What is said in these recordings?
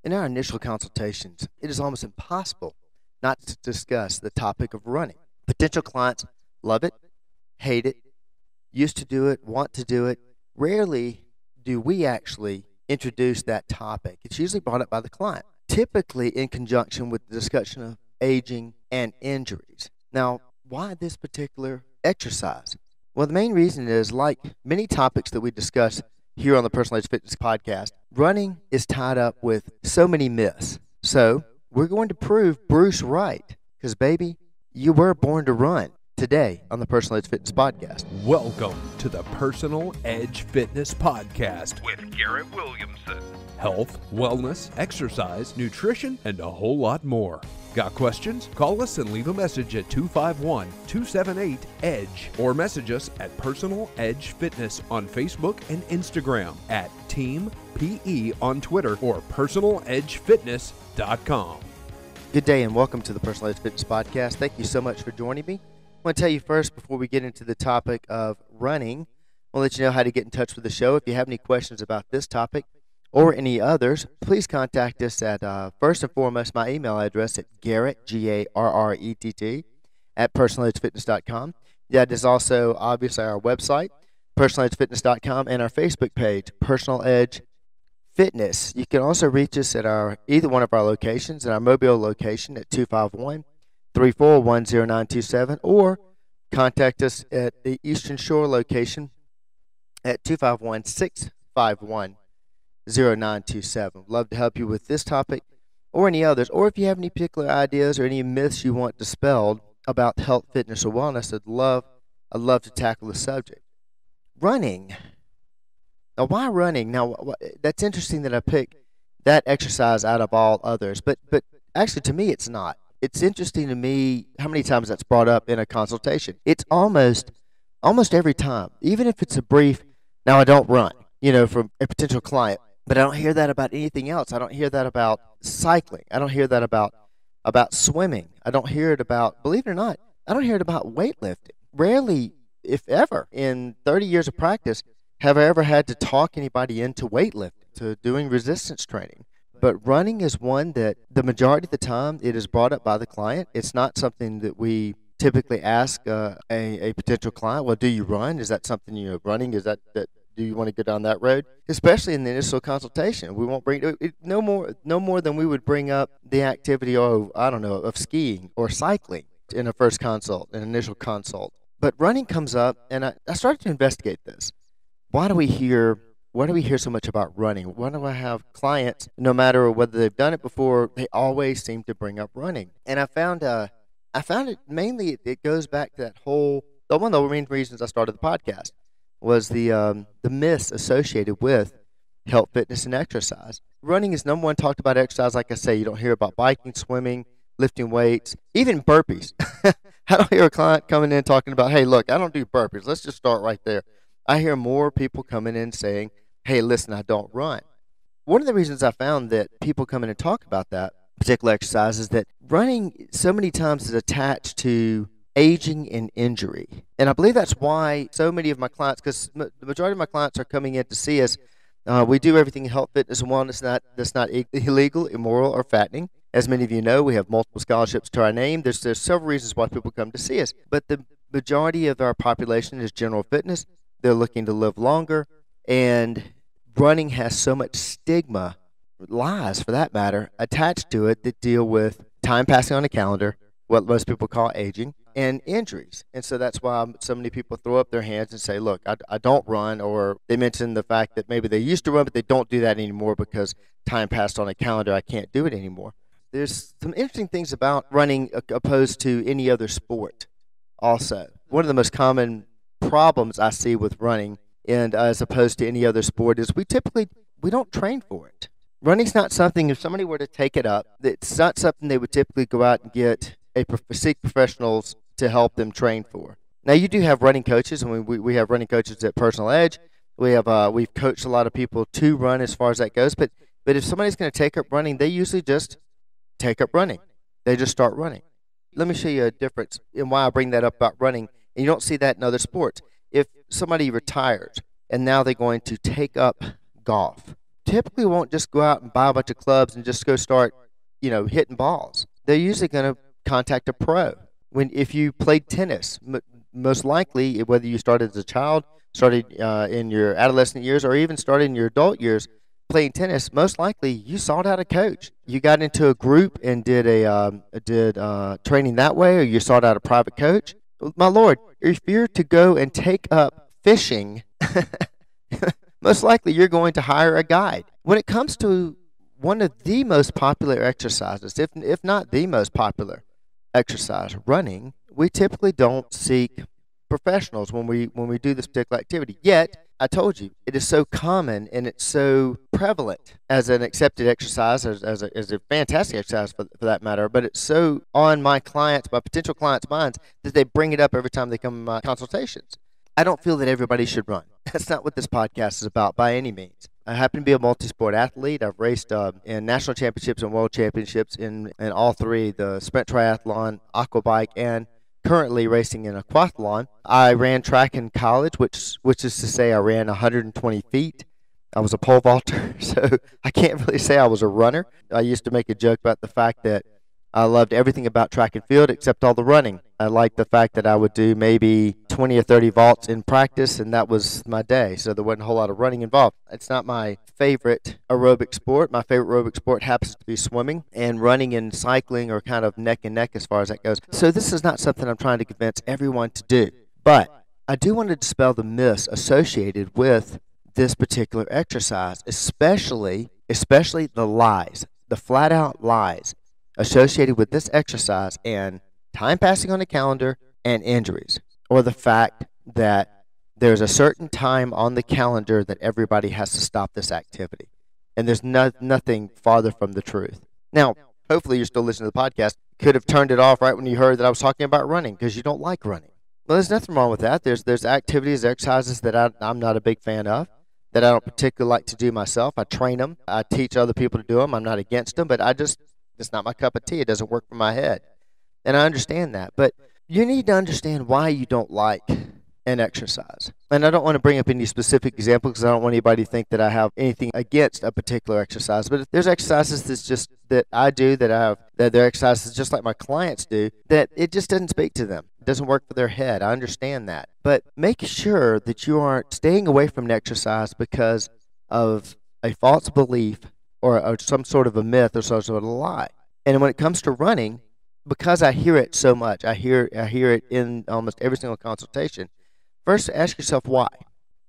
In our initial consultations, it is almost impossible not to discuss the topic of running. Potential clients love it, hate it, used to do it, want to do it. Rarely do we actually introduce that topic. It's usually brought up by the client, typically in conjunction with the discussion of aging and injuries. Now, why this particular exercise? Well, the main reason is, like many topics that we discuss here on the Personal Edge Fitness podcast, running is tied up with so many myths. So we're going to prove Bruce right, because, baby, you were born to run, today on the Personal Edge Fitness podcast. Welcome to the Personal Edge Fitness podcast with Garrett Williamson. Health, wellness, exercise, nutrition, and a whole lot more. Got questions? Call us and leave a message at 251-278-EDGE or message us at Personal Edge Fitness on Facebook and Instagram, at Team PE on Twitter, or personaledgefitness.com. Good day and welcome to the Personal Edge Fitness podcast. Thank you so much for joining me. I want to tell you first, before we get into the topic of running, I'll let you know how to get in touch with the show. If you have any questions about this topic or any others, please contact us at, first and foremost, my email address at Garrett, Garrett, at personaledgefitness.com. That is also, obviously, our website, personaledgefitness.com, and our Facebook page, Personal Edge Fitness. You can also reach us at either one of our locations, at our Mobile location at 251-341-0927, or contact us at the Eastern Shore location at 251-651-0927. Love to help you with this topic or any others, or if you have any particular ideas or any myths you want dispelled about health, fitness, or wellness, I'd love to tackle the subject. Running. Now, why running? Now, that's interesting that I picked that exercise out of all others, but actually, to me, it's not. It's interesting to me how many times that's brought up in a consultation. It's almost every time, even if it's a brief, now I don't run, from a potential client, but I don't hear that about anything else. I don't hear that about cycling. I don't hear that about swimming. I don't hear it about, believe it or not, I don't hear it about weightlifting. Rarely, if ever, in 30 years of practice, have I ever had to talk anybody into weightlifting, to doing resistance training. But running is one that the majority of the time it is brought up by the client. It's not something that we typically ask a potential client, well, do you run? Is that something you're running? Is that do you want to go down that road? Especially in the initial consultation. We won't bring it no more than we would bring up the activity of skiing or cycling in a first consult, an initial consult. But running comes up, and I started to investigate this. Why do we hear so much about running? Why do I have clients, no matter whether they've done it before, they always seem to bring up running? And I found it mainly, it goes back to one of the main reasons I started the podcast was the myths associated with health, fitness, and exercise. Running is number one talked about exercise. Like I say, you don't hear about biking, swimming, lifting weights, even burpees. I don't hear a client coming in talking about, hey, look, I don't do burpees. Let's just start right there. I hear more people coming in saying, hey, listen, I don't run. One of the reasons I found that people come in and talk about that particular exercise is that running so many times is attached to aging and injury. And I believe that's why so many of my clients, because the majority of my clients are coming in to see us, we do everything in health, fitness, and wellness that's not illegal, immoral, or fattening. As many of you know, we have multiple scholarships to our name. There's several reasons why people come to see us. But the majority of our population is general fitness. They're looking to live longer, and running has so much stigma, lies for that matter, attached to it that deal with time passing on a calendar, what most people call aging, and injuries. And so that's why so many people throw up their hands and say, look, I don't run, or they mention the fact that maybe they used to run, but they don't do that anymore because time passed on a calendar, I can't do it anymore. There's some interesting things about running opposed to any other sport also. One of the most common problems I see with running, and as opposed to any other sport, is we don't train for it. Running's not something, if somebody were to take it up, it's not something they would typically go out and seek professionals to help them train for. Now, you do have running coaches, and we have running coaches at Personal Edge. We've coached a lot of people to run as far as that goes, but if somebody's going to take up running, they usually just take up running. They just start running. Let me show you a difference in why I bring that up about running. And you don't see that in other sports. If somebody retires and now they're going to take up golf, typically won't just go out and buy a bunch of clubs and just go start, hitting balls. They're usually going to contact a pro. If you played tennis, most likely, whether you started as a child, started in your adolescent years, or even started in your adult years playing tennis, most likely you sought out a coach. You got into a group and did training that way, or you sought out a private coach. My Lord, if you're to go and take up fishing, most likely you're going to hire a guide. When it comes to one of the most popular exercises, if not the most popular exercise, running, we typically don't seek professionals when we do this particular activity. Yet, I told you, it is so common and it's so prevalent as an accepted exercise, as a fantastic exercise for that matter, but it's so on my potential clients' minds that they bring it up every time they come to my consultations. I don't feel that everybody should run. That's not what this podcast is about by any means. I happen to be a multisport athlete. I've raced in national championships and world championships in all three, the sprint triathlon, aquabike, and currently racing in a aquathlon. I ran track in college, which is to say I ran 120 feet. I was a pole vaulter, so I can't really say I was a runner. I used to make a joke about the fact that I loved everything about track and field except all the running. I liked the fact that I would do maybe 20 or 30 vaults in practice, and that was my day, so there wasn't a whole lot of running involved. It's not my favorite aerobic sport. My favorite aerobic sport happens to be swimming, and running and cycling are kind of neck and neck as far as that goes. So this is not something I'm trying to convince everyone to do. But I do want to dispel the myths associated with this particular exercise, especially the lies, the flat-out lies associated with this exercise and time passing on the calendar and injuries, or the fact that there's a certain time on the calendar that everybody has to stop this activity. And there's nothing farther from the truth. Now, hopefully you're still listening to the podcast. Could have turned it off right when you heard that I was talking about running because you don't like running. Well, there's nothing wrong with that. There's activities, exercises that I'm not a big fan of, that I don't particularly like to do myself. I train them. I teach other people to do them. I'm not against them, but it's not my cup of tea. It doesn't work for my head. And I understand that. But you need to understand why you don't like an exercise. And I don't want to bring up any specific examples because I don't want anybody to think that I have anything against a particular exercise. But if there's exercises that I do, that they're exercises just like my clients do, that it just doesn't speak to them. It doesn't work for their head. I understand that. But make sure that you aren't staying away from an exercise because of a false belief or some sort of a myth or some sort of a lie. And when it comes to running, because I hear it so much, I hear it in almost every single consultation. First, ask yourself why.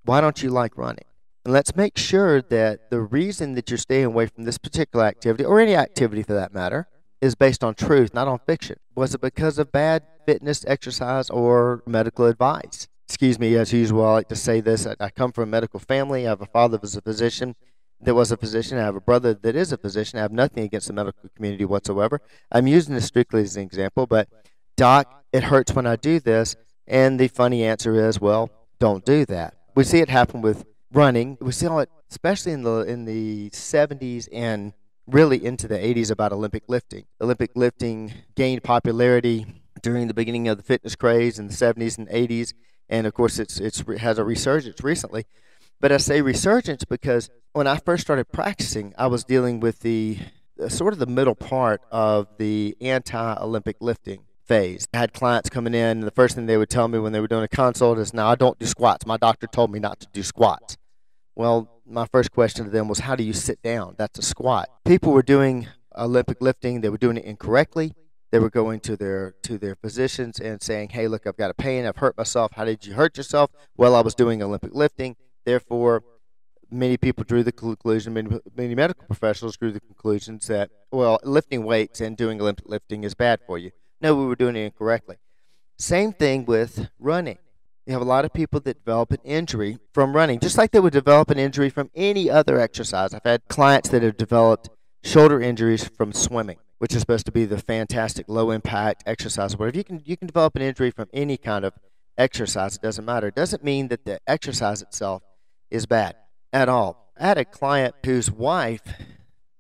Why don't you like running? And let's make sure that the reason that you're staying away from this particular activity, or any activity for that matter, is based on truth, not on fiction. Was it because of bad fitness, exercise, or medical advice? Excuse me, as usual, I like to say this. I come from a medical family. I have a father that was a physician. That was a physician. I have a brother that is a physician. I have nothing against the medical community whatsoever. I'm using this strictly as an example, but Doc, it hurts when I do this. And the funny answer is, well, don't do that. We see it happen with running. We see it especially in the 70s and really into the 80s about Olympic lifting. Olympic lifting gained popularity during the beginning of the fitness craze in the 70s and 80s, and of course it has a resurgence recently. But I say resurgence because when I first started practicing, I was dealing with the sort of the middle part of the anti-Olympic lifting phase. I had clients coming in, and the first thing they would tell me when they were doing a consult is, "Now I don't do squats. My doctor told me not to do squats." Well, my first question to them was, how do you sit down? That's a squat. People were doing Olympic lifting. They were doing it incorrectly. They were going to their physicians and saying, "Hey, look, I've got a pain. I've hurt myself." "How did you hurt yourself?" "Well, I was doing Olympic lifting." Therefore, many people drew the conclusion, many medical professionals drew the conclusions that, well, lifting weights and doing Olympic lifting is bad for you. No, we were doing it incorrectly. Same thing with running. You have a lot of people that develop an injury from running, just like they would develop an injury from any other exercise. I've had clients that have developed shoulder injuries from swimming, which is supposed to be the fantastic low-impact exercise. But if you can develop an injury from any kind of exercise, it doesn't matter. It doesn't mean that the exercise itself is bad at all. I had a client whose wife,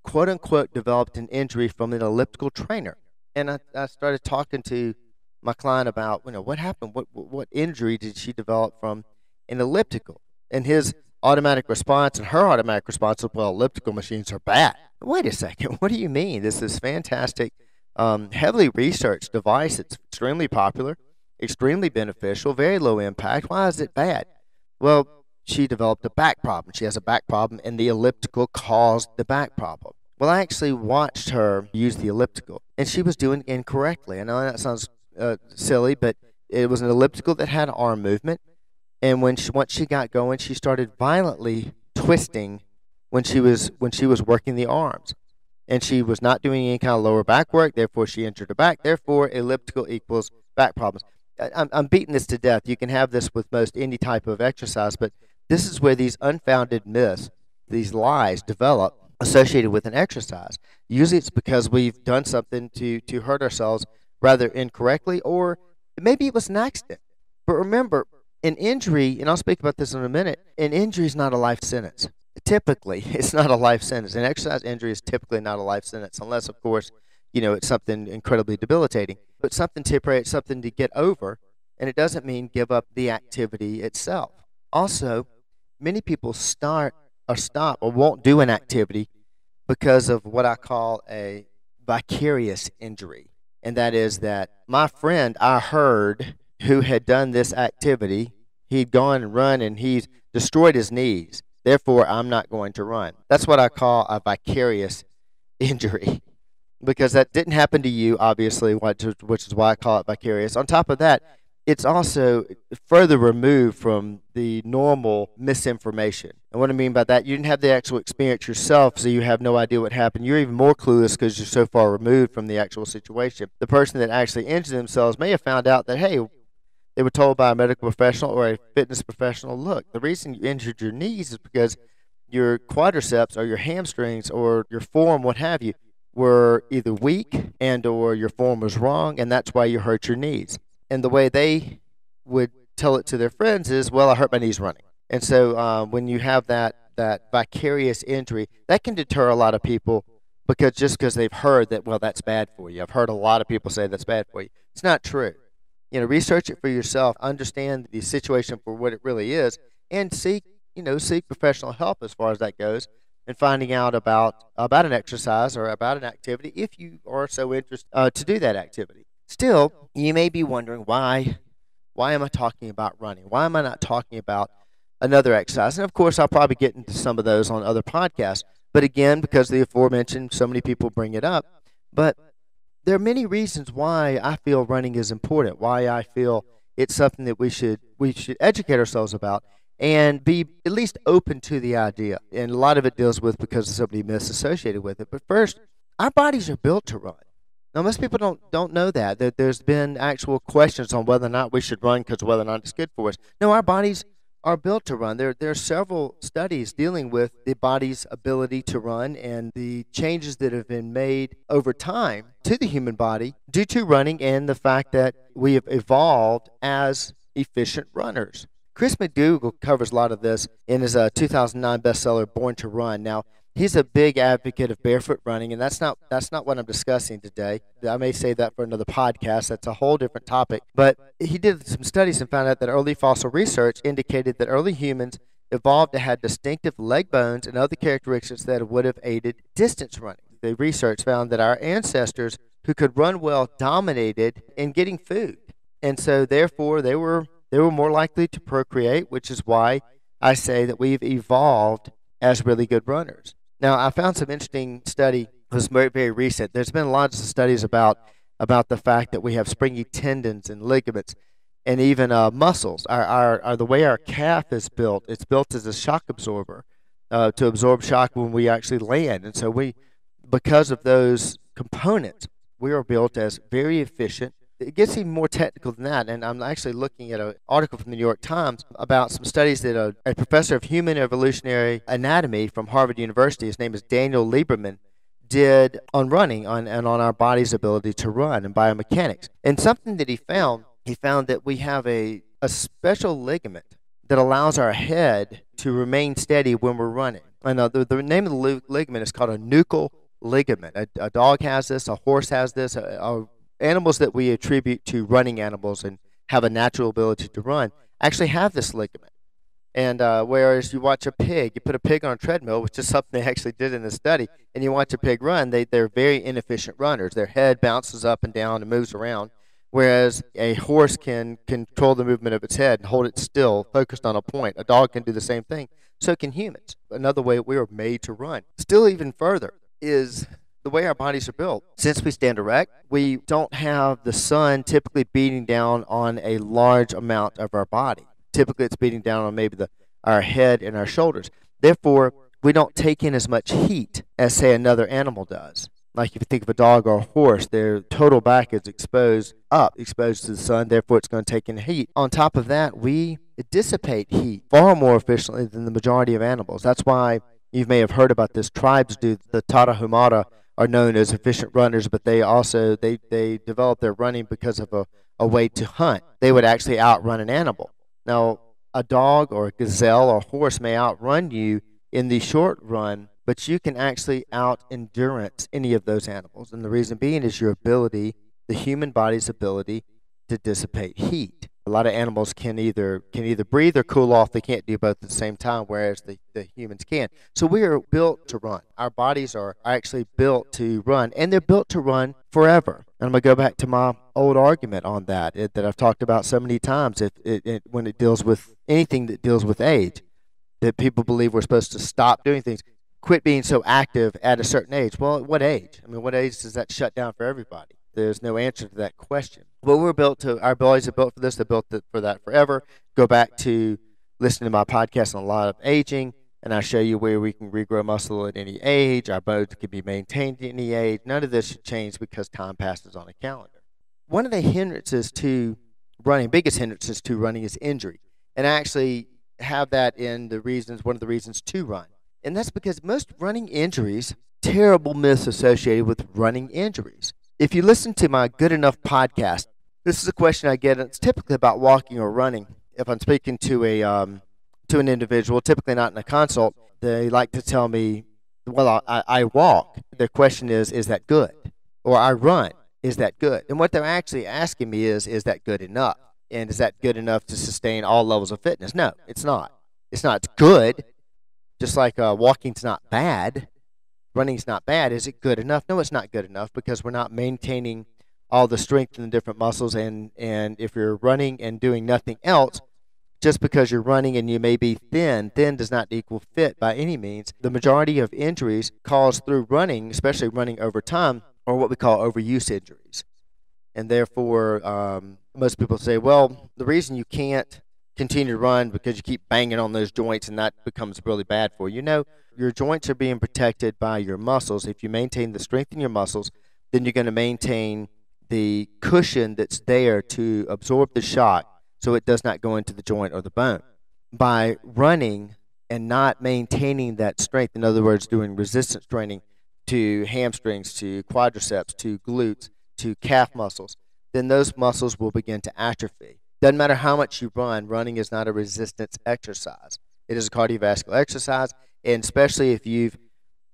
quote-unquote, developed an injury from an elliptical trainer. And I started talking to my client about, what happened? What injury did she develop from an elliptical? And his automatic response, and her automatic response was, well, elliptical machines are bad. Wait a second. What do you mean? This is fantastic, heavily researched device. It's extremely popular, extremely beneficial, very low impact. Why is it bad? Well, she developed a back problem. She has a back problem, and the elliptical caused the back problem. Well, I actually watched her use the elliptical, and she was doing incorrectly. I know that sounds silly, but it was an elliptical that had arm movement, and once she got going, she started violently twisting when she was working the arms, and she was not doing any kind of lower back work. Therefore, she injured her back. Therefore, elliptical equals back problems. I'm beating this to death. You can have this with most any type of exercise, but this is where these unfounded myths, these lies, develop associated with an exercise. Usually it's because we've done something to hurt ourselves rather incorrectly, or maybe it was an accident. But remember, an injury, and I'll speak about this in a minute, an injury is not a life sentence. Typically, it's not a life sentence. An exercise injury is typically not a life sentence, unless, of course, it's something incredibly debilitating. But something temporary, it's something to get over, and it doesn't mean give up the activity itself. Also, many people stop or won't do an activity because of what I call a vicarious injury. And that is that my friend I heard who had done this activity, he'd gone and run and he's destroyed his knees. Therefore, I'm not going to run. That's what I call a vicarious injury, because that didn't happen to you, obviously, which is why I call it vicarious. On top of that, it's also further removed from the normal misinformation. And what I mean by that, you didn't have the actual experience yourself, so you have no idea what happened. You're even more clueless because you're so far removed from the actual situation. The person that actually injured themselves may have found out that, hey, they were told by a medical professional or a fitness professional, look, the reason you injured your knees is because your quadriceps or your hamstrings or your form, what have you, were either weak and or your form was wrong, and that's why you hurt your knees. And the way they would tell it to their friends is, well, I hurt my knees running. And so when you have that vicarious injury, that can deter a lot of people because they've heard that, well, that's bad for you. I've heard a lot of people say that's bad for you. It's not true. Research it for yourself, understand the situation for what it really is, and seek professional help as far as that goes, and finding out about an exercise or about an activity if you are so interested to do that activity. Still, you may be wondering, why am I talking about running? Why am I not talking about another exercise? And of course, I'll probably get into some of those on other podcasts. But again, because the aforementioned, so many people bring it up. But there are many reasons why I feel running is important, why I feel it's something that we should educate ourselves about and be at least open to the idea. And a lot of it deals with because of so many myths associated with it. But first, our bodies are built to run. Now, most people don't know that there's been actual questions on whether or not we should run because whether or not it's good for us. No, our bodies are built to run. There are several studies dealing with the body's ability to run and the changes that have been made over time to the human body due to running and the fact that we have evolved as efficient runners. Chris Mcdougall covers a lot of this in his 2009 bestseller, Born to Run. Now, he's a big advocate of barefoot running, and that's not what I'm discussing today. I may save that for another podcast. That's a whole different topic. But he did some studies and found out that early fossil research indicated that early humans evolved to have distinctive leg bones and other characteristics that would have aided distance running. The research found that our ancestors who could run well dominated in getting food, and so therefore they were more likely to procreate, which is why I say that we've evolved as really good runners. Now, I found some interesting study. It was very, very recent. There's been lots of studies about the fact that we have springy tendons and ligaments and even muscles. The way our calf is built, it's built as a shock absorber to absorb shock when we actually land. And so because of those components, we are built as very efficient. It gets even more technical than that, and I'm actually looking at an article from the New York Times about some studies that a professor of human evolutionary anatomy from Harvard University, his name is Nuchal Ligament, did on running and on our body's ability to run and biomechanics. And something that he found that we have a special ligament that allows our head to remain steady when we're running. And the name of the ligament is called a Nuchal Ligament. A dog has this, a horse has this, animals that we attribute to running animals and have a natural ability to run actually have this ligament. And whereas you watch a pig, you put a pig on a treadmill, which is something they actually did in the study, and you watch a pig run, they're very inefficient runners. Their head bounces up and down and moves around, whereas a horse can control the movement of its head and hold it still, focused on a point. A dog can do the same thing. So can humans. Another way we are made to run. Still even further is the way our bodies are built. Since we stand erect, we don't have the sun typically beating down on a large amount of our body. Typically, it's beating down on maybe our head and our shoulders. Therefore, we don't take in as much heat as, say, another animal does. Like if you think of a dog or a horse, their total back is exposed to the sun. Therefore, it's going to take in heat. On top of that, we dissipate heat far more efficiently than the majority of animals. That's why you may have heard about this. Tribes do. The Tarahumara are known as efficient runners, but they also they develop their running because of a way to hunt. They would actually outrun an animal. Now, a dog or a gazelle or a horse may outrun you in the short run, but you can actually out-endurance any of those animals. And the reason being is your ability, the human body's ability to dissipate heat. A lot of animals can either breathe or cool off. They can't do both at the same time, whereas the humans can. So we are built to run. Our bodies are actually built to run, and they're built to run forever. And I'm going to go back to my old argument on that I've talked about so many times when it deals with anything that deals with age, that people believe we're supposed to stop doing things, quit being so active at a certain age. Well, at what age? I mean, what age does that shut down for everybody? There's no answer to that question. But we're built to, our bodies are built for this. They're built for that forever. Go back to listening to my podcast on a lot of aging, and I show you where we can regrow muscle at any age. Our bones can be maintained at any age. None of this should change because time passes on a calendar. One of the hindrances to running, biggest hindrances to running, is injury. And I actually have that in one of the reasons to run. And that's because most running injuries, terrible myths associated with running injuries. If you listen to my Good Enough podcast, this is a question I get, and it's typically about walking or running. If I'm speaking to an individual, typically not in a consult, they like to tell me, well, I walk. Their question is that good? Or I run, is that good? And what they're actually asking me is that good enough? And is that good enough to sustain all levels of fitness? No, it's not. It's not. It's good. Just like walking's not bad, running's not bad. Is it good enough? No, it's not good enough because we're not maintaining all the strength in the different muscles. And if you're running and doing nothing else, just because you're running and you may be thin does not equal fit by any means. The majority of injuries caused through running, especially running over time, are what we call overuse injuries. And therefore, most people say, well, the reason you can't continue to run because you keep banging on those joints and that becomes really bad for you. You know, your joints are being protected by your muscles. If you maintain the strength in your muscles, then you're going to maintain the cushion that's there to absorb the shock so it does not go into the joint or the bone. By running and not maintaining that strength, in other words, doing resistance training to hamstrings, to quadriceps, to glutes, to calf muscles, then those muscles will begin to atrophy. Doesn't matter how much you run, running is not a resistance exercise. It is a cardiovascular exercise, and especially if you've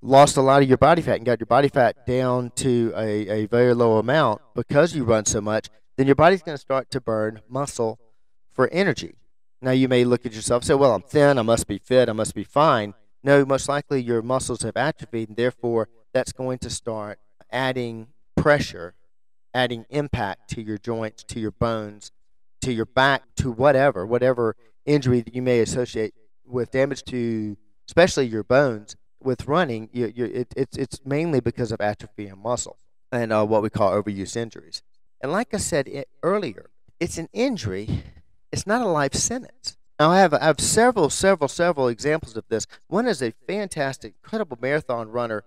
lost a lot of your body fat and got your body fat down to a very low amount because you run so much, then your body's going to start to burn muscle for energy. Now, you may look at yourself and say, well, I'm thin, I must be fit, I must be fine. No, most likely your muscles have atrophied, and therefore that's going to start adding pressure, adding impact to your joints, to your bones, to your back, to whatever injury that you may associate with damage to, especially your bones. With running, it's mainly because of atrophy in muscle and what we call overuse injuries. And like I said earlier, it's an injury. It's not a life sentence. Now, I have several examples of this. One is a fantastic, incredible marathon runner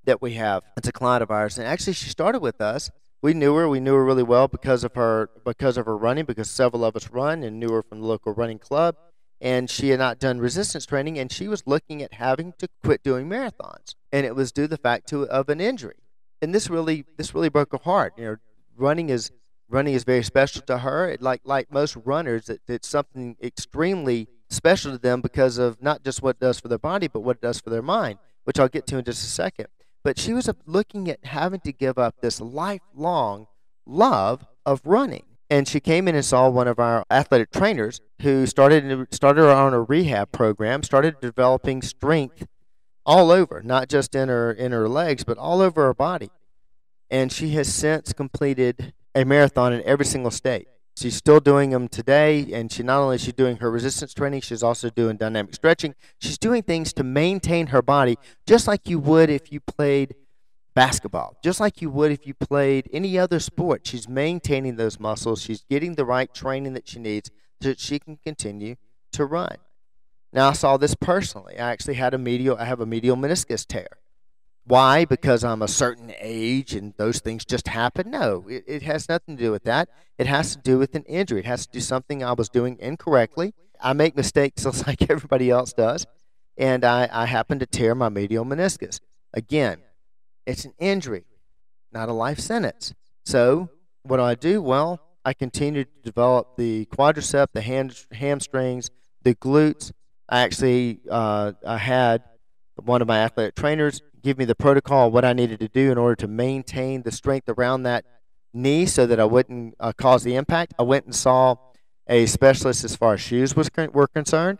that we have. It's a client of ours, and actually she started with us. We knew her really well because of her running, because several of us run and knew her from the local running club. And she had not done resistance training, and she was looking at having to quit doing marathons. And it was due to the fact of an injury. And this really broke her heart. You know, running is very special to her. Like most runners, it's something extremely special to them because of not just what it does for their body, but what it does for their mind, which I'll get to in just a second. But she was looking at having to give up this lifelong love of running. And she came in and saw one of our athletic trainers who started her on a rehab program, started developing strength all over, not just in her legs, but all over her body. And she has since completed a marathon in every single state. She's still doing them today, and she not only is she doing her resistance training, she's also doing dynamic stretching. She's doing things to maintain her body, just like you would if you played basketball, just like you would if you played any other sport. She's maintaining those muscles. She's getting the right training that she needs so that she can continue to run. Now, I saw this personally. I actually had I have a medial meniscus tear. Why? Because I'm a certain age and those things just happen? No, it has nothing to do with that. It has to do with an injury. It has to do something I was doing incorrectly. I make mistakes just like everybody else does, and I happened to tear my medial meniscus. Again, it's an injury, not a life sentence. So what do I do? Well, I continue to develop the quadricep, the hamstrings, the glutes. I actually I had one of my athletic trainers give me the protocol of what I needed to do in order to maintain the strength around that knee so that I wouldn't cause the impact. I went and saw a specialist as far as shoes were concerned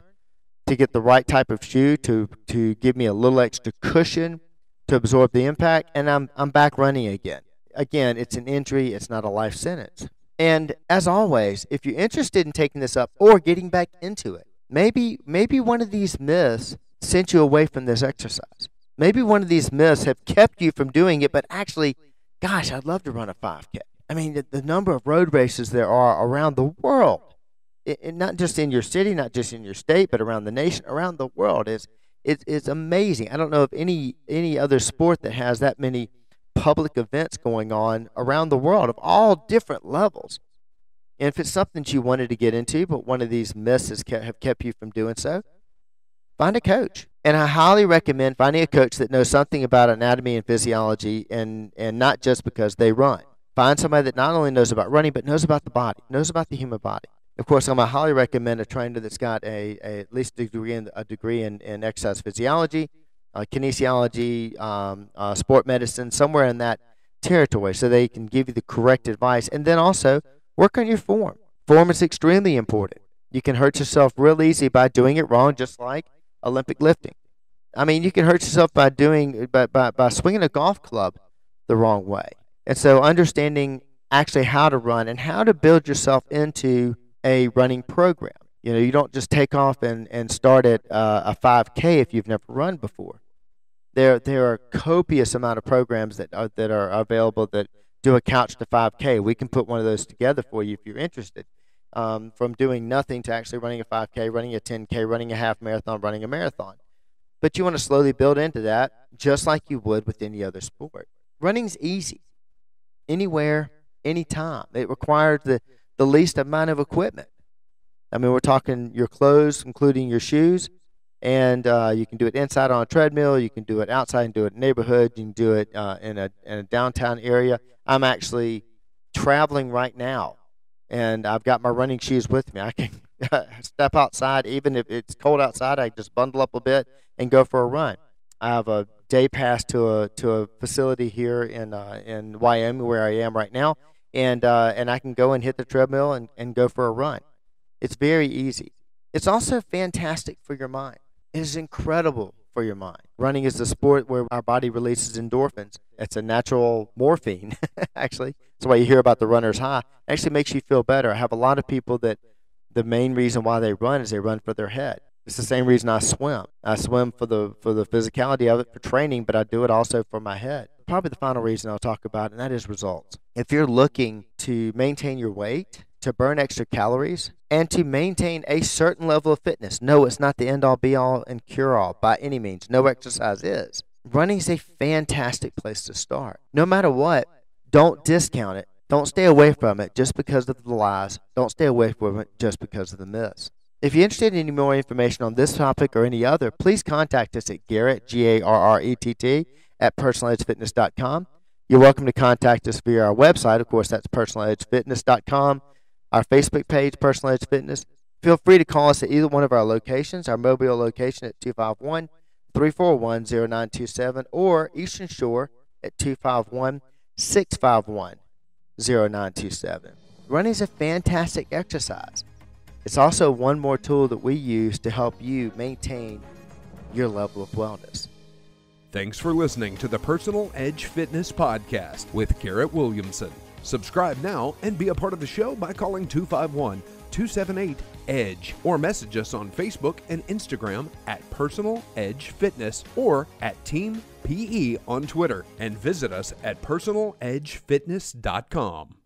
to get the right type of shoe to give me a little extra cushion to absorb the impact, and I'm back running again. Again, it's an injury. It's not a life sentence. And as always, if you're interested in taking this up or getting back into it, maybe one of these myths sent you away from this exercise. Maybe one of these myths have kept you from doing it, but actually, gosh, I'd love to run a 5K. I mean, the number of road races there are around the world, not just in your city, not just in your state, but around the nation, around the world, it's amazing. I don't know of any other sport that has that many public events going on around the world of all different levels. And if it's something that you wanted to get into, but one of these myths have kept you from doing so, find a coach. And I highly recommend finding a coach that knows something about anatomy and physiology, and not just because they run. Find somebody that not only knows about running, but knows about the body, knows about the human body. Of course, I'm going to highly recommend a trainer that's got at least a degree in exercise physiology, kinesiology, sport medicine, somewhere in that territory, so they can give you the correct advice. And then also work on your form. Form is extremely important. You can hurt yourself real easy by doing it wrong, just like Olympic lifting. I mean, you can hurt yourself by swinging a golf club the wrong way. And so understanding actually how to run and how to build yourself into a running program. You know, you don't just take off and start at a 5K if you've never run before. There are copious amount of programs that are available that do a couch to 5K. We can put one of those together for you if you're interested. From doing nothing to actually running a 5K, running a 10K, running a half marathon, running a marathon. But you want to slowly build into that just like you would with any other sport. Running's easy. Anywhere, anytime. It requires the least amount of equipment. I mean, we're talking your clothes, including your shoes, and you can do it inside on a treadmill. You can do it outside and do it in the neighborhood. You can do it in a downtown area. I'm actually traveling right now, and I've got my running shoes with me. I can step outside, even if it's cold outside. I just bundle up a bit and go for a run. I have a day pass to a facility here in Wyoming where I am right now, and I can go and hit the treadmill and go for a run. It's very easy. It's also fantastic for your mind. It is incredible for your mind. Running is the sport where our body releases endorphins. It's a natural morphine, actually. That's why you hear about the runner's high. It actually makes you feel better. I have a lot of people that the main reason why they run is they run for their head. It's the same reason I swim. I swim for the physicality of it, for training, but I do it also for my head. Probably the final reason I'll talk about, and that is results. If you're looking to maintain your weight, to burn extra calories, and to maintain a certain level of fitness, no, it's not the end-all, be-all, and cure-all by any means. No exercise is. Running is a fantastic place to start. No matter what, don't discount it. Don't stay away from it just because of the lies. Don't stay away from it just because of the myths. If you're interested in any more information on this topic or any other, please contact us at Garrett, Garrett, at personaledgefitness.com. You're welcome to contact us via our website. Of course, that's personaledgefitness.com. Our Facebook page, Personal Edge Fitness. Feel free to call us at either one of our locations, our Mobile location at 251-341-0927 or Eastern Shore at 251-651-0927. Running is a fantastic exercise. It's also one more tool that we use to help you maintain your level of wellness. Thanks for listening to the Personal Edge Fitness Podcast with Garrett Williamson. Subscribe now and be a part of the show by calling 251-278-EDGE or message us on Facebook and Instagram at Personal Edge Fitness or at Team PE on Twitter, and visit us at personaledgefitness.com.